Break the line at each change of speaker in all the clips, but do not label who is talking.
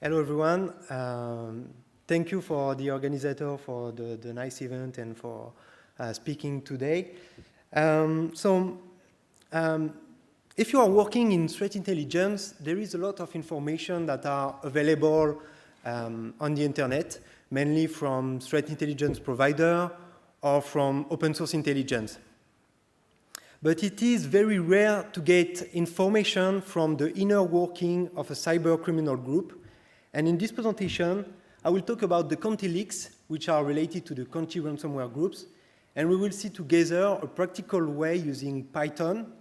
Hello, everyone. Thank you for the organizer for the nice event and for speaking today. If you are working in threat intelligence, there is a lot of information that are available on the internet, mainly from threat intelligence provider or from open source intelligence. But it is very rare to get information from the inner working of a cyber criminal group. And in this presentation, I will talk about the Conti Leaks, which are related to the Conti ransomware groups. And we will see together a practical way using Python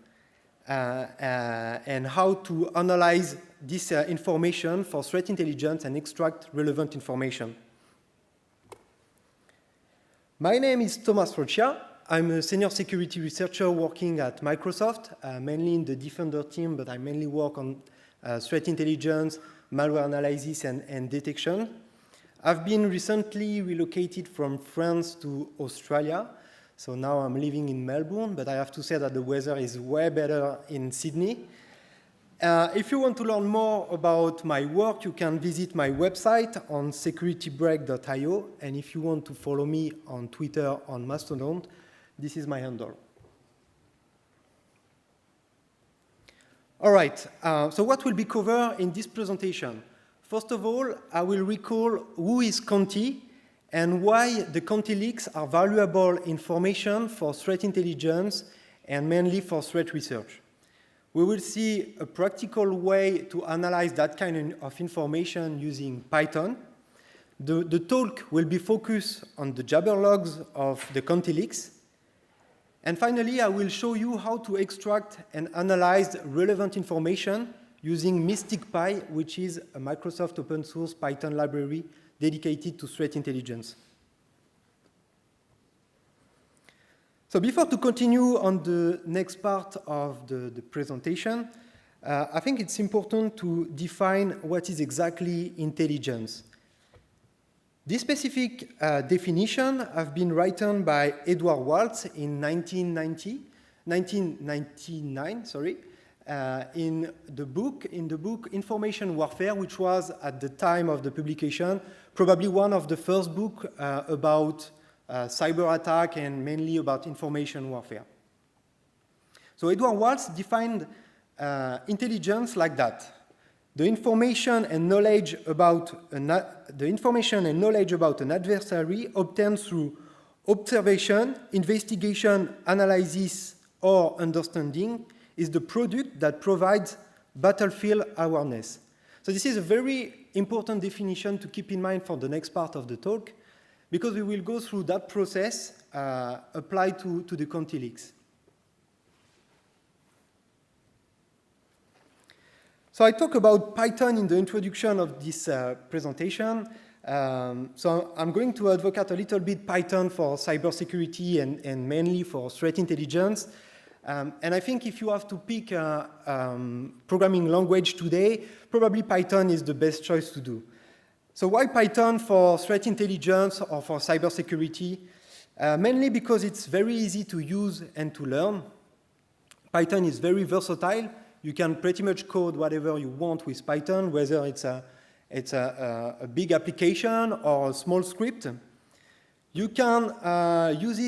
and how to analyze this information for threat intelligence and extract relevant information. My name is Thomas Roccia. I'm a senior security researcher working at Microsoft, mainly in the Defender team, but I mainly work on threat intelligence, malware analysis, and detection. I've been recently relocated from France to Australia, so now I'm living in Melbourne, but I have to say that the weather is way better in Sydney. If you want to learn more about my work, you can visit my website on securitybreak.io, and if you want to follow me on Twitter, on Mastodon, this is my handle. All right, so what will be covered in this presentation? First of all, I will recall who is Conti and why the Conti Leaks are valuable information for threat intelligence and mainly for threat research. We will see a practical way to analyze that kind of information using Python. The talk will be focused on the Jabber logs of the Conti Leaks. And finally, I will show you how to extract and analyze relevant information using Mystic Py, which is a Microsoft open source Python library dedicated to threat intelligence. So before to continue on the next part of the presentation, I think it's important to define what is exactly intelligence. This specific definition has been written by Edward Waltz in 1999, in the book Information Warfare, which was at the time of the publication probably one of the first books about cyber attack and mainly about information warfare. So Edward Waltz defined intelligence like that. The information and knowledge about an adversary obtained through observation, investigation, analysis, or understanding is the product that provides battlefield awareness. So this is a very important definition to keep in mind for the next part of the talk, because we will go through that process applied to the Conti Leaks. So I talk about Python in the introduction of this presentation. So I'm going to advocate a little bit Python for cybersecurity and mainly for threat intelligence. And I think if you have to pick a programming language today, probably Python is the best choice to do. So why Python for threat intelligence or for cybersecurity? Mainly because it's very easy to use and to learn. Python is very versatile. You can pretty much code whatever you want with Python, whether it's a big application or a small script. You can use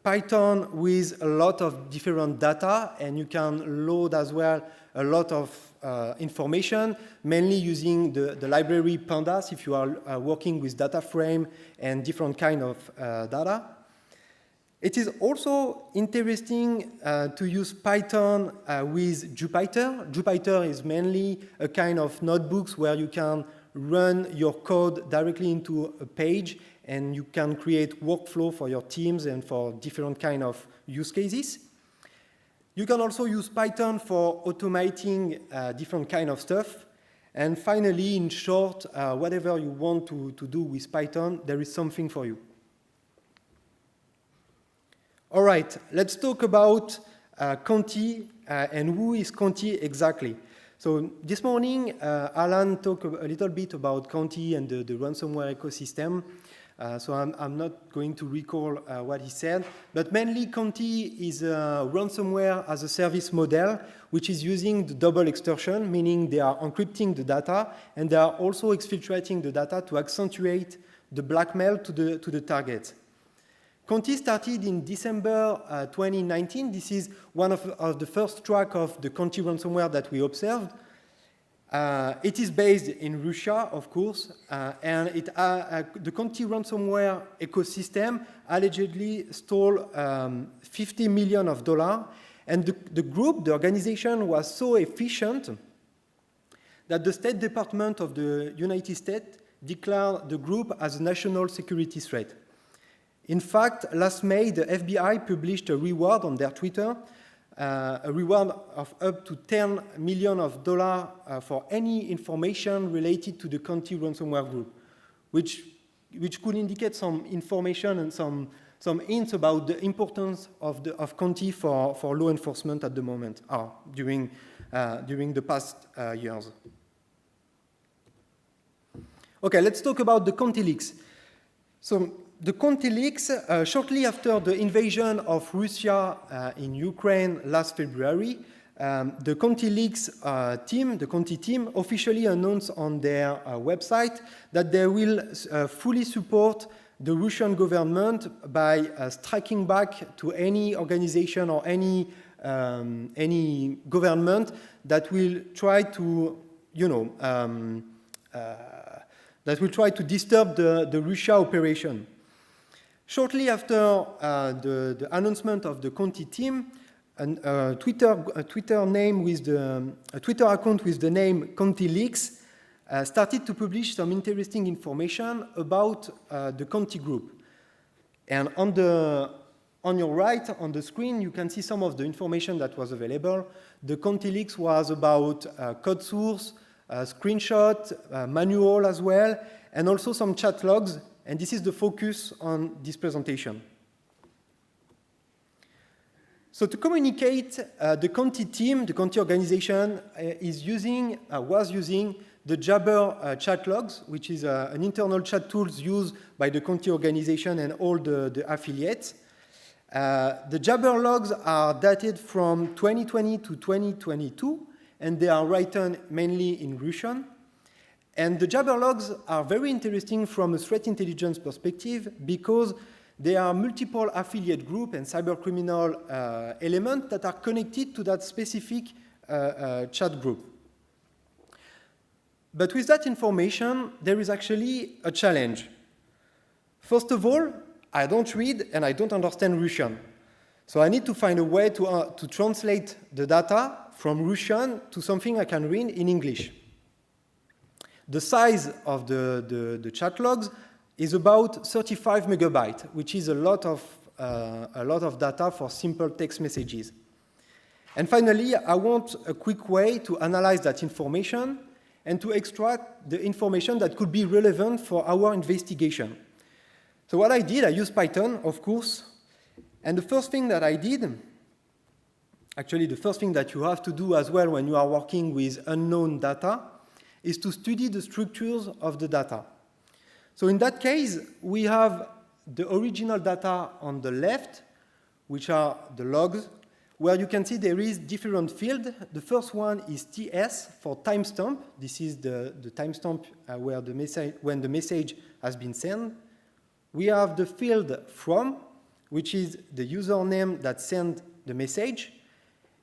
Python with a lot of different data, and you can load as well a lot of information, mainly using the library Pandas if you are working with data frame and different kind of data. It is also interesting to use Python with Jupyter. Jupyter is mainly a kind of notebooks where you can run your code directly into a page, and you can create workflow for your teams and for different kind of use cases. You can also use Python for automating different kind of stuff. And finally, in short, whatever you want to do with Python, there is something for you. All right, let's talk about Conti and who is Conti exactly. So this morning, Alan talked a little bit about Conti and the ransomware ecosystem. So I'm not going to recall what he said. But mainly, Conti is a ransomware as a service model, which is using the double extortion, meaning they are encrypting the data, and they are also exfiltrating the data to accentuate the blackmail to the target. Conti started in December 2019. This is one of the first track of the Conti ransomware that we observed. It is based in Roccia, of course, and the Conti ransomware ecosystem allegedly stole $50 million, and the group, the organization, was so efficient that the State Department of the United States declared the group as a national security threat. In fact, last May, the FBI published a reward on their Twitter, a reward of up to $10 million for any information related to the Conti ransomware group, which could indicate some information and some hints about the importance of Conti for law enforcement at the moment, during the past years. Okay, let's talk about the Conti Leaks. So the Conti Leaks, shortly after the invasion of Russia in Ukraine last February, the Conti Leaks team, the Conti team, officially announced on their website that they will fully support the Russian government by striking back to any organization or any government that will try to, disturb the Russia operation. Shortly after the announcement of the Conti team, a Twitter account with the name Conti Leaks started to publish some interesting information about the Conti group. And on your right, on the screen, you can see some of the information that was available. The Conti Leaks was about code source, screenshot, manual as well, and also some chat logs. And this is the focus on this presentation. So to communicate, the Conti team, the Conti organization, was using the Jabber chat logs, which is an internal chat tool used by the Conti organization and all the affiliates. The Jabber logs are dated from 2020 to 2022, and they are written mainly in Russian. And the Jabber logs are very interesting from a threat intelligence perspective because there are multiple affiliate group and cybercriminal elements that are connected to that specific chat group. But with that information, there is actually a challenge. First of all, I don't read and I don't understand Russian. So I need to find a way to translate the data from Russian to something I can read in English. The size of the chat logs is about 35 megabytes, which is a lot of data for simple text messages. And finally, I want a quick way to analyze that information and to extract the information that could be relevant for our investigation. So what I did, I used Python, of course, and the first thing that I did, actually the first thing that you have to do as well when you are working with unknown data, is to study the structures of the data. So in that case, we have the original data on the left, which are the logs, where you can see there is different fields. The first one is TS for timestamp. This is the timestamp when the message has been sent. We have the field from, which is the username that sent the message.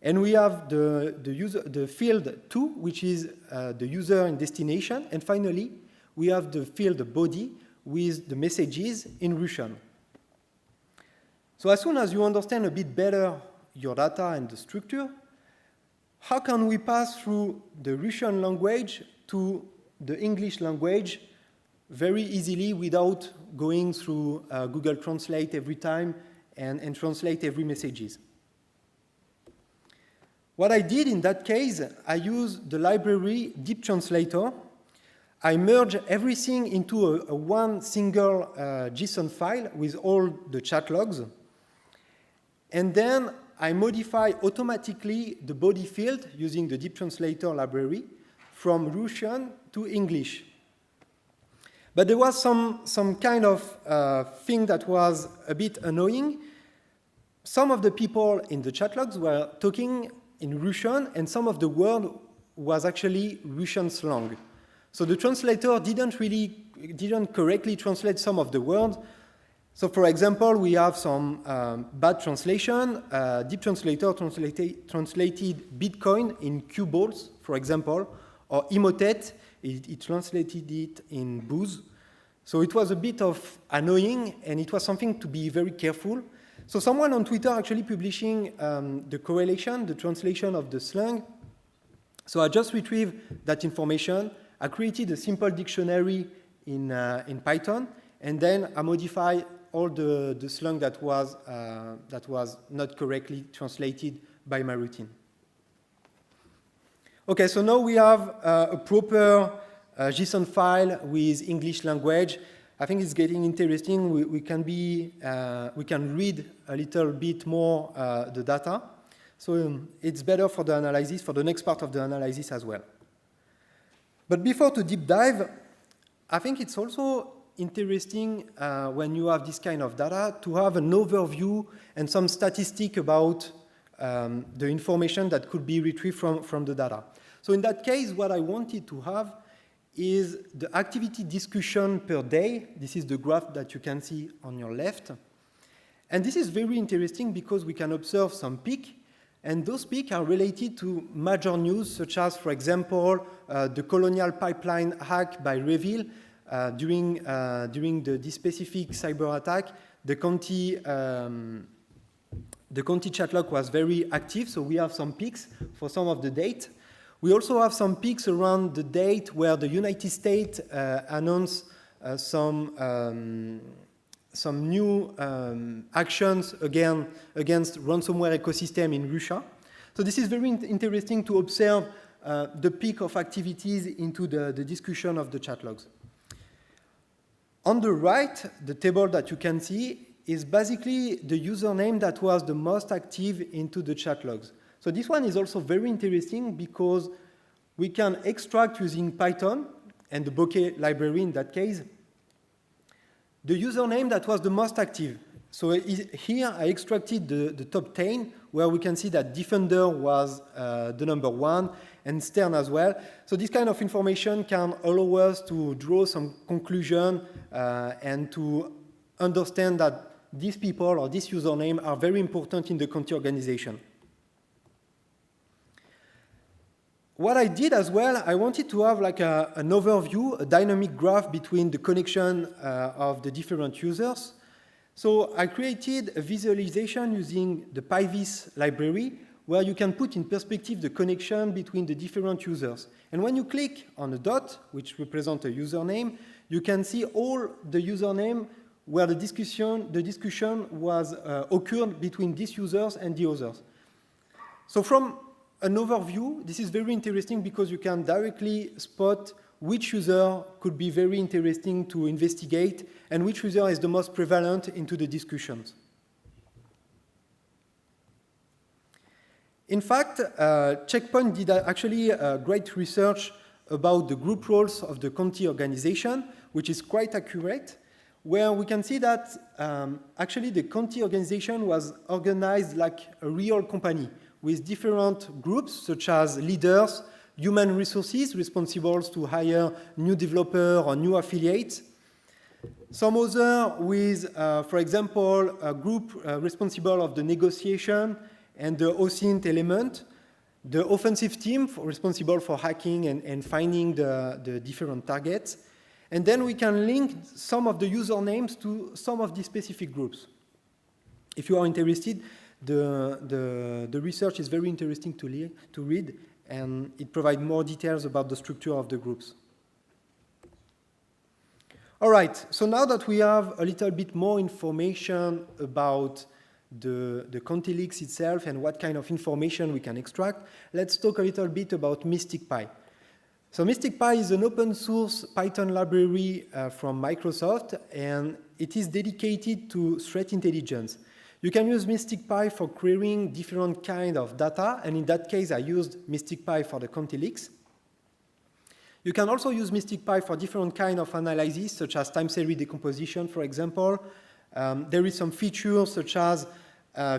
And we have the field to, which is the user and destination. And finally, we have the field body with the messages in Russian. So as soon as you understand a bit better your data and the structure, how can we pass through the Russian language to the English language very easily without going through Google Translate every time and translate every messages? What I did in that case, I used the library Deep Translator. I merge everything into a one single JSON file with all the chat logs. And then I modify automatically the body field using the Deep Translator library from Russian to English. But there was some kind of thing that was a bit annoying. Some of the people in the chat logs were talking in Russian, and some of the word was actually Russian slang. So the translator didn't correctly translate some of the words. So for example, we have some bad translation. Deep Translator translated Bitcoin in Q balls, for example, or Emotet, it translated it in booze. So it was a bit of annoying, and it was something to be very careful. So someone on Twitter actually publishing the correlation, the translation of the slang. So I just retrieved that information. I created a simple dictionary in Python, and then I modified all the slang that was not correctly translated by my routine. Okay, so now we have a proper JSON file with English language. I think it's getting interesting. We can read a little bit more the data. So it's better for the analysis, for the next part of the analysis as well. But before to deep dive, I think it's also interesting when you have this kind of data to have an overview and some statistic about the information that could be retrieved from the data. So in that case, what I wanted to have is the activity discussion per day. This is the graph that you can see on your left. And this is very interesting because we can observe some peaks, and those peaks are related to major news, such as, for example, the colonial pipeline hack by Reveal during this specific cyber attack. The Conti chat log was very active, so we have some peaks for some of the date. We also have some peaks around the date where the United States announced some new actions against ransomware ecosystem in Roccia. So this is very interesting to observe the peak of activities into the discussion of the chat logs. On the right, the table that you can see is basically the username that was the most active into the chat logs. So this one is also very interesting because we can extract using Python and the bokeh library in that case, the username that was the most active. So here I extracted the top 10, where we can see that Defender was the number 1 and Stern as well. So this kind of information can allow us to draw some conclusion and to understand that these people or this username are very important in the Conti organization. What I did as well, I wanted to have like an overview, a dynamic graph between the connection of the different users. So I created a visualization using the PyVis library, where you can put in perspective the connection between the different users. And when you click on a dot, which represents a username, you can see all the username where the discussion was occurred between these users and the others. So from an overview, this is very interesting because you can directly spot which user could be very interesting to investigate and which user is the most prevalent into the discussions. In fact, Checkpoint did actually great research about the group roles of the Conti organization, which is quite accurate, where we can see that actually the Conti organization was organized like a real company with different groups such as leaders, human resources responsible to hire new developers or new affiliates, some other with, for example, a group responsible of the negotiation and the OSINT element, the offensive team responsible for hacking and finding the different targets. And then we can link some of the usernames to some of these specific groups. If you are interested, the research is very interesting to read, and it provides more details about the structure of the groups. All right, so now that we have a little bit more information about the Conti Leaks itself and what kind of information we can extract, let's talk a little bit about Mystic Pi. So Mystic Pi is an open source Python library from Microsoft, and it is dedicated to threat intelligence. You can use Mystic Pi for querying different kinds of data, and in that case, I used Mystic Pi for the Conti Leaks. You can also use Mystic Pi for different kinds of analysis, such as time series decomposition, for example. There is some features such as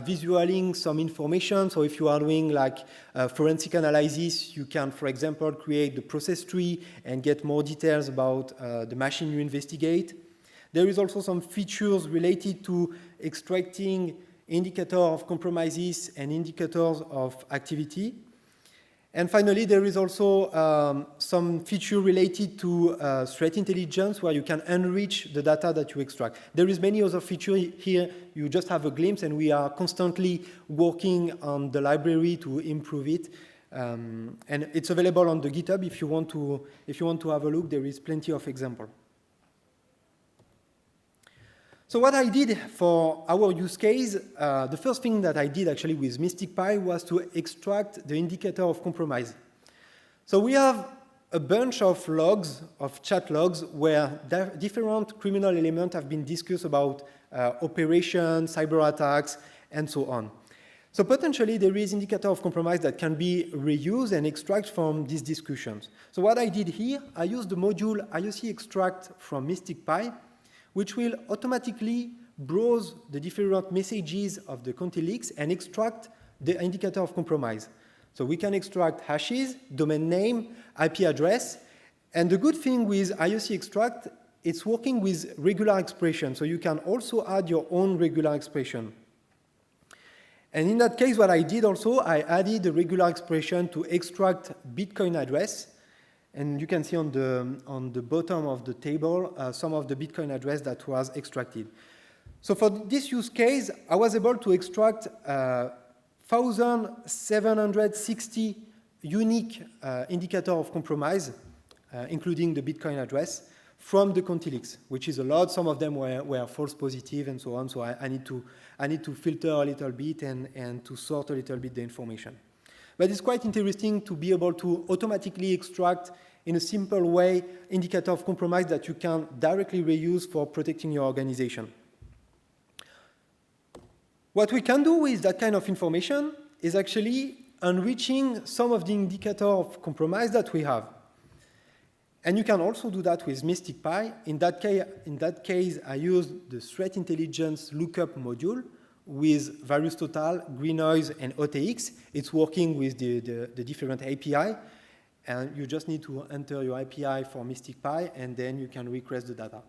visualizing some information. So if you are doing like forensic analysis, you can, for example, create the process tree and get more details about the machine you investigate. There is also some features related to extracting indicators of compromises and indicators of activity. And finally, there is also some feature related to threat intelligence where you can enrich the data that you extract. There is many other features here. You just have a glimpse, and we are constantly working on the library to improve it. And it's available on the GitHub if you want to have a look. There is plenty of examples. So what I did for our use case, the first thing that I did actually with Mystic Pi was to extract the indicator of compromise. So we have a bunch of logs, of chat logs, where different criminal elements have been discussed about operations, cyber attacks, and so on. So potentially there is indicator of compromise that can be reused and extract from these discussions. So what I did here, I used the module IOC extract from Mystic Pi, which will automatically browse the different messages of the Conti Leaks and extract the indicator of compromise. So we can extract hashes, domain name, IP address, and the good thing with IOC extract, it's working with regular expression, so you can also add your own regular expression. And in that case, what I did also, I added the regular expression to extract Bitcoin address. And you can see on the bottom of the table some of the Bitcoin address that was extracted. So for this use case, I was able to extract 1,760 unique indicator of compromise, including the Bitcoin address, from the Conti Leaks, which is a lot. Some of them were false positive and so on. So I need to filter a little bit and to sort a little bit the information. But it's quite interesting to be able to automatically extract in a simple way indicator of compromise that you can directly reuse for protecting your organization. What we can do with that kind of information is actually enriching some of the indicator of compromise that we have. And you can also do that with Mystic Pi. In that case, I used the threat intelligence lookup module with various total, green noise, and OTX. It's working with the different API, and you just need to enter your API for Mystic Pi, and then you can request the data.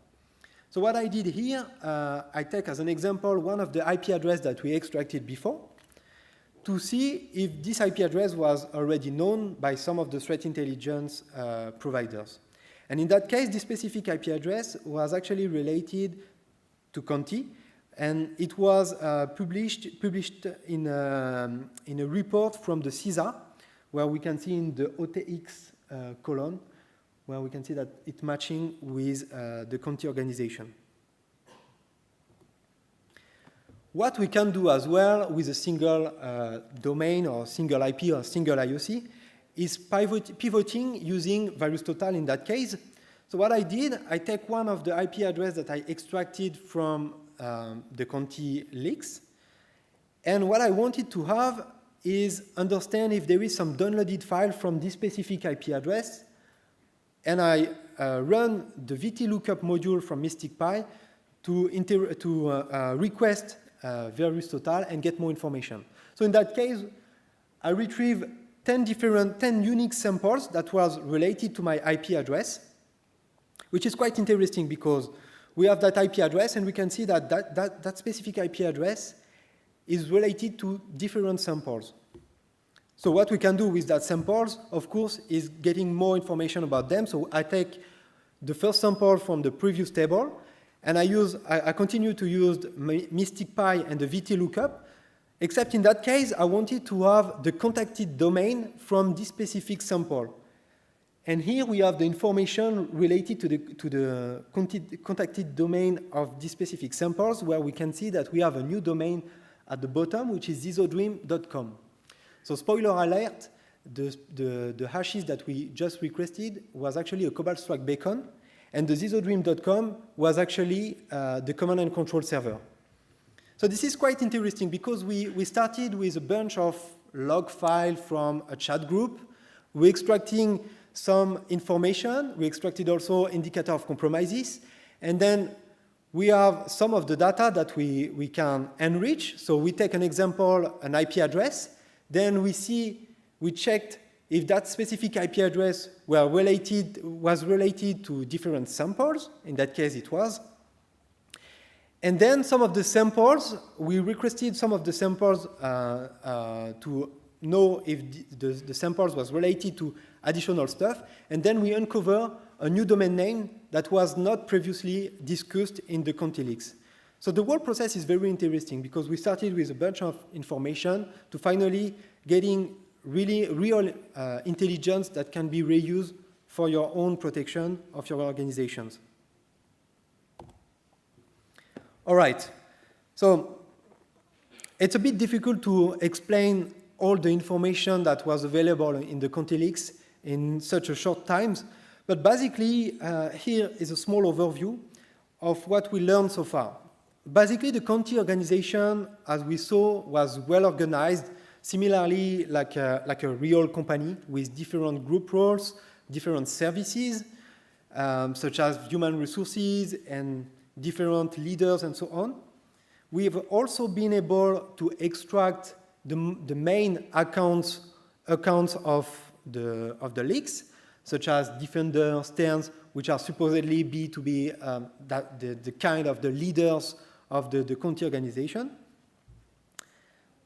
So what I did here, I take as an example one of the IP address that we extracted before to see if this IP address was already known by some of the threat intelligence providers. And in that case, this specific IP address was actually related to Conti, and it was published in a report from the CISA, where we can see in the OTX column, where we can see that it's matching with the Conti organization. What we can do as well with a single domain or single IP or single IOC is pivoting using various total in that case. So what I did, I take one of the IP address that I extracted from the Conti Leaks, and what I wanted to have is understand if there is some downloaded file from this specific IP address, and I run the VT lookup module from Mystic Pi to request various total and get more information. So in that case, I retrieve 10 unique samples that was related to my IP address, which is quite interesting because we have that IP address and we can see that that specific IP address is related to different samples. So what we can do with that samples, of course, is getting more information about them. So I take the first sample from the previous table, and I continue to use Mystic Pi and the VT lookup, except in that case, I wanted to have the contacted domain from this specific sample. And here we have the information related to the contacted domain of this specific samples, where we can see that we have a new domain at the bottom, which is zizodream.com. So spoiler alert, the hashes that we just requested was actually a Cobalt Strike beacon, and the zizodream.com was actually the command and control server. So this is quite interesting because we started with a bunch of log files from a chat group. We're extracting some information. We extracted also indicator of compromises. And then we have some of the data that we can enrich. So we take an example, an IP address. Then we checked if that specific IP address was related to different samples. In that case, it was. And then some of the samples, we requested some of the samples to know if the samples was related to additional stuff. And then we uncover a new domain name that was not previously discussed in the Conti Leaks. So the whole process is very interesting because we started with a bunch of information to finally getting really real intelligence that can be reused for your own protection of your organizations. All right, so it's a bit difficult to explain all the information that was available in the Conti Leaks in such a short time, but basically here is a small overview of what we learned so far. Basically, the Conti organization, as we saw, was well organized, similarly like a real company with different group roles, different services, such as human resources and different leaders and so on. We've also been able to extract the main accounts of the leaks, such as defenders, stands, which are supposedly to be the kind of the leaders of the Conti organization.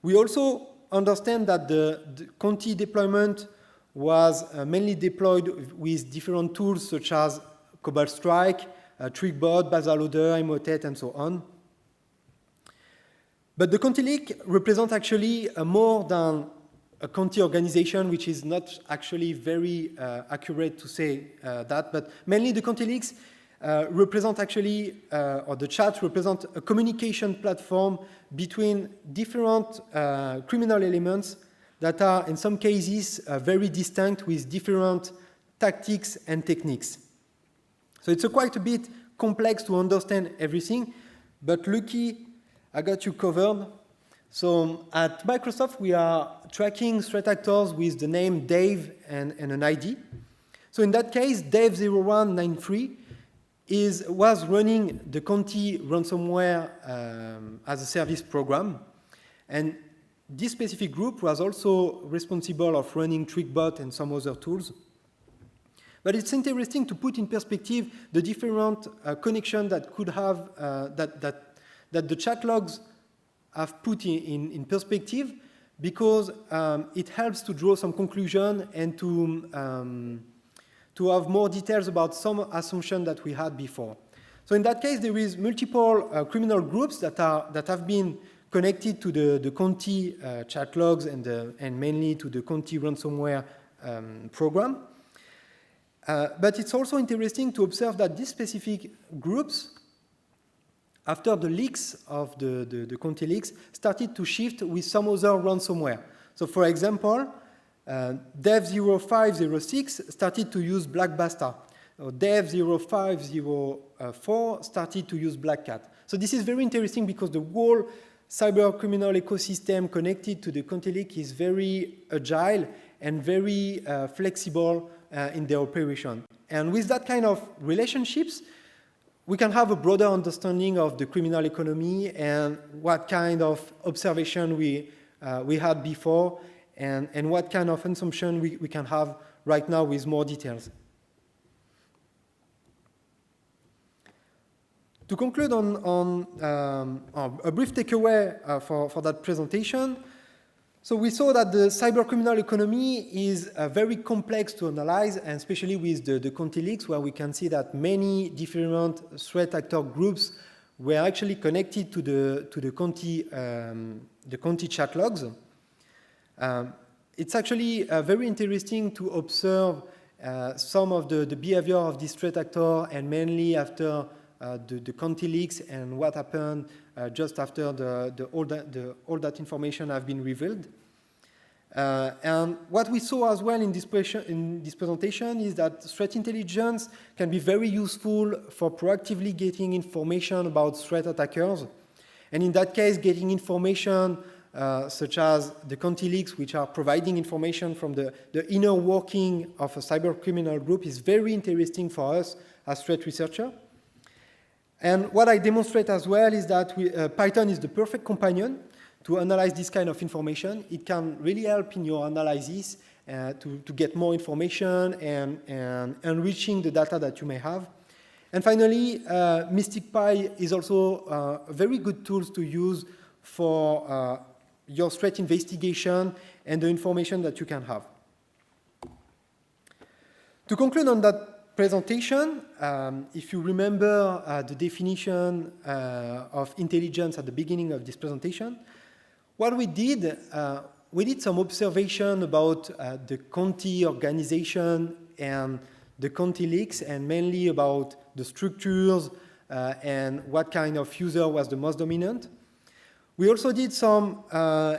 We also understand that the Conti deployment was mainly deployed with different tools such as Cobalt Strike, TrickBot, BazaLoader, Emotet, and so on. But the Conti Leak represents actually more than a Conti organization, which is not actually very accurate to say that, but mainly the Conti Leaks represent actually, or the chat represent a communication platform between different criminal elements that are, in some cases, very distinct with different tactics and techniques. So it's quite a bit complex to understand everything, but lucky, I got you covered. So at Microsoft, we are tracking threat actors with the name Dave and an ID. So in that case, Dave0193 was running the Conti ransomware as a service program. And this specific group was also responsible of running TrickBot and some other tools. But it's interesting to put in perspective the different connections that could have, that the chat logs have put in perspective, because it helps to draw some conclusion and to have more details about some assumptions that we had before. So in that case, there is multiple criminal groups that have been connected to the Conti chat logs and mainly to the Conti ransomware program. But it's also interesting to observe that these specific groups, after the leaks of the Conti Leaks, started to shift with some other ransomware. So for example, Dev0506 started to use Black Basta. Dev0504 started to use Black Cat. So this is very interesting because the whole cyber criminal ecosystem connected to the Conti Leak is very agile and very flexible in their operation. And with that kind of relationships, we can have a broader understanding of the criminal economy and what kind of observation we had before and what kind of assumption we can have right now with more details. To conclude on a brief takeaway for that presentation, so we saw that the cyber criminal economy is very complex to analyze, and especially with the Conti Leaks, where we can see that many different threat actor groups were actually connected to the Conti chat logs. It's actually very interesting to observe some of the behavior of this threat actor, and mainly after the Conti Leaks and what happened just after all that information have been revealed. And what we saw as well in this presentation is that threat intelligence can be very useful for proactively getting information about threat attackers. And in that case, getting information such as the Conti Leaks, which are providing information from the inner working of a cyber criminal group, is very interesting for us as threat researcher. And what I demonstrate as well is that Python is the perfect companion to analyze this kind of information. It can really help in your analysis to get more information and enriching the data that you may have. And finally, Mystic Pi is also a very good tool to use for your threat investigation and the information that you can have. To conclude on that presentation, if you remember the definition of intelligence at the beginning of this presentation, what we did some observation about the Conti organization and the Conti Leaks, and mainly about the structures and what kind of user was the most dominant. We also did some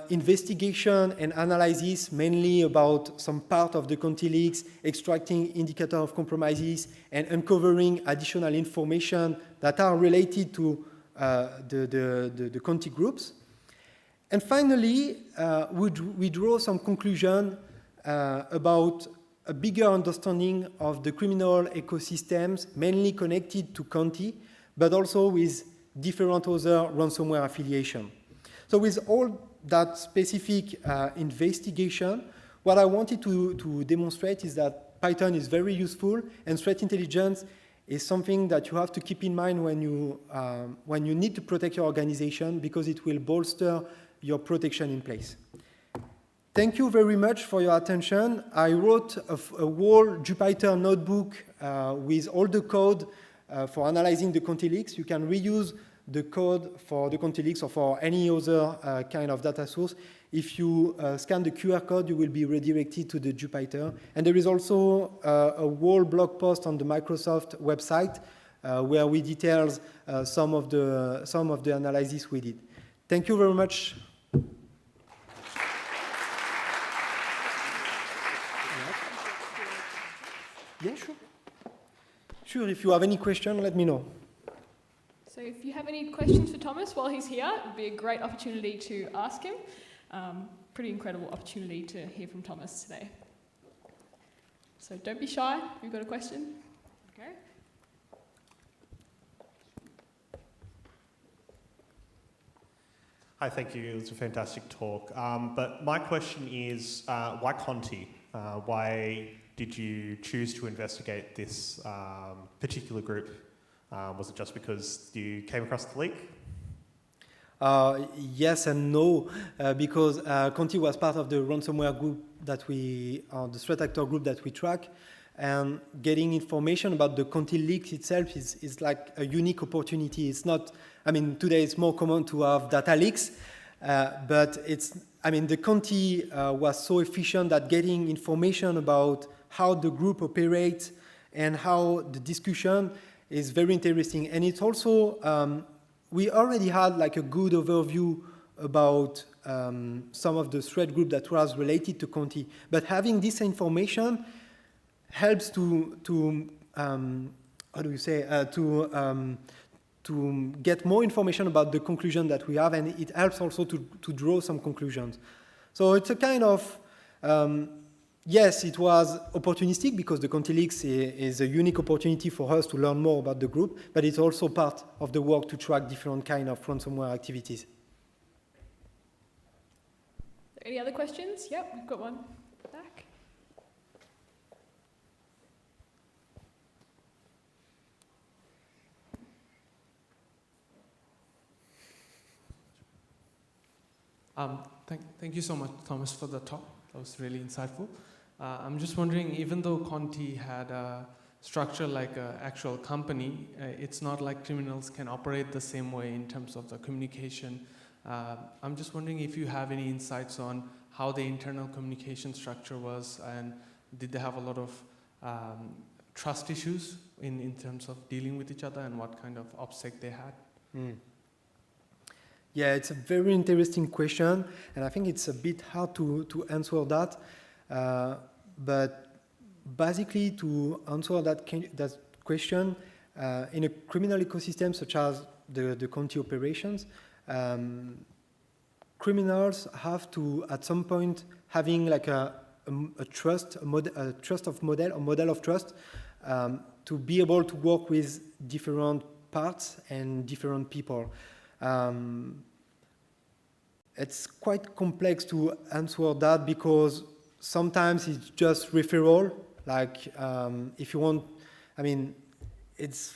investigation and analysis, mainly about some part of the Conti Leaks, extracting indicator of compromises and uncovering additional information that are related to the Conti groups. And finally, we draw some conclusion about a bigger understanding of the criminal ecosystems, mainly connected to Conti, but also with different other ransomware affiliation. So with all that specific investigation, what I wanted to demonstrate is that Python is very useful, and threat intelligence is something that you have to keep in mind when you need to protect your organization, because it will bolster your protection in place. Thank you very much for your attention. I wrote a whole Jupyter notebook with all the code for analyzing the Conti Leaks. You can reuse the code for the Conti Leaks or for any other kind of data source. If you scan the QR code, you will be redirected to the Jupyter. And there is also a whole blog post on the Microsoft website where we detail some of the analysis we did. Thank you very much. Yeah, sure. Sure, if you have any question, let me know.
So if you have any questions for Thomas while he's here, it would be a great opportunity to ask him. Pretty incredible opportunity to hear from Thomas today. So don't be shy if you've got a question. Okay.
Hi, thank you. It was a fantastic talk. But my question is, why Conti? Why did you choose to investigate this particular group? Was it just because you came across the leak?
Yes and no, because Conti was part of the ransomware group that the threat actor group that we track, and getting information about the Conti Leaks itself is like a unique opportunity. It's not, I mean, today it's more common to have data leaks, but the Conti was so efficient that getting information about how the group operates and how the discussion is very interesting. And it's also, we already had like a good overview about some of the threat group that was related to Conti, but having this information helps to get more information about the conclusion that we have, and it helps also to draw some conclusions. So it's a kind of, yes, it was opportunistic because the Conti Leaks is a unique opportunity for us to learn more about the group, but it's also part of the work to track different kind of ransomware activities.
Any other questions? Yep, we've got one back.
Thank you so much, Thomas, for the talk. That was really insightful. I'm just wondering, even though Conti had a structure like an actual company, it's not like criminals can operate the same way in terms of the communication. I'm just wondering if you have any insights on how the internal communication structure was, and did they have a lot of trust issues in terms of dealing with each other, and what kind of OPSEC they had?
Yeah, it's a very interesting question, and I think it's a bit hard to answer that. But basically, to answer that question, in a criminal ecosystem such as the Conti operations, criminals have to, at some point, having like a trust, a model of trust, to be able to work with different parts and different people. It's quite complex to answer that because sometimes it's just referral. Like if you want, I mean, it's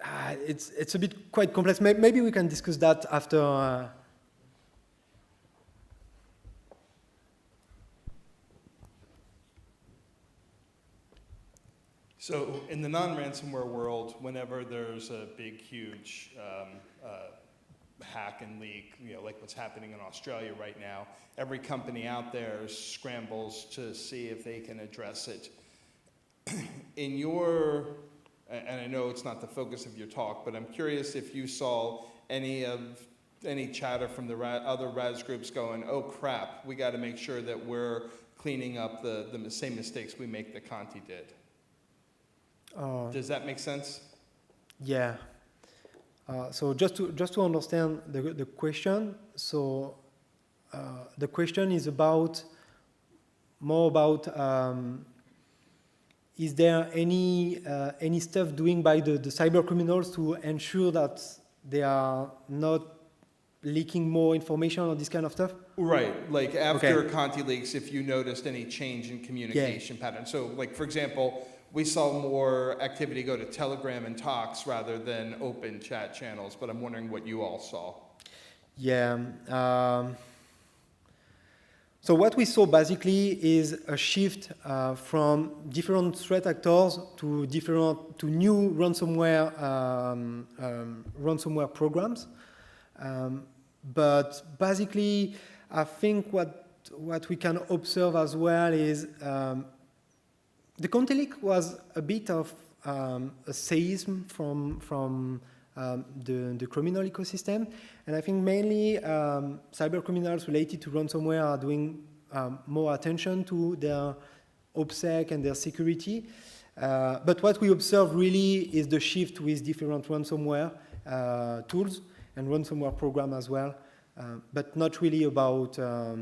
a bit quite complex. Maybe we can discuss that after.
So in the non-ransomware world, whenever there's a big, huge hack and leak, like what's happening in Australia right now, every company out there scrambles to see if they can address it. In your, and I know it's not the focus of your talk, but I'm curious if you saw any chatter from the other RAS groups going, oh crap, we got to make sure that we're cleaning up the same mistakes we make that Conti did. Does that make sense?
Yeah. So just to understand the question, so the question is more about is there any stuff doing by the cyber criminals to ensure that they are not leaking more information or this kind of stuff?
Right, like after Conti Leaks, if you noticed any change in communication patterns. So like, for example, we saw more activity go to Telegram and Talks rather than open chat channels, but I'm wondering what you all saw. Yeah.
So what we saw basically is a shift from different threat actors to new ransomware programs. But basically, I think what we can observe as well is the Conti leak was a bit of a seism from the criminal ecosystem, and I think mainly cyber criminals related to ransomware are doing more attention to their OPSEC and their security. But what we observe really is the shift with different ransomware tools and ransomware program as well, but not really about. I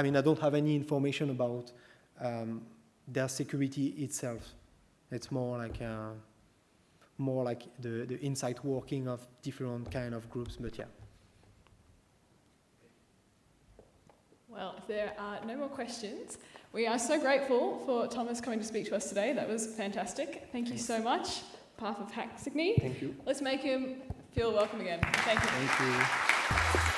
mean, I don't have any information about their security itself. It's more like the inside working of different kind of groups, but yeah.
Well, if there are no more questions, we are so grateful for Thomas coming to speak to us today. That was fantastic. Thank you so much. On behalf of Hack Signy.
Thank you.
Let's make him feel welcome again. Thank you.
Thank you.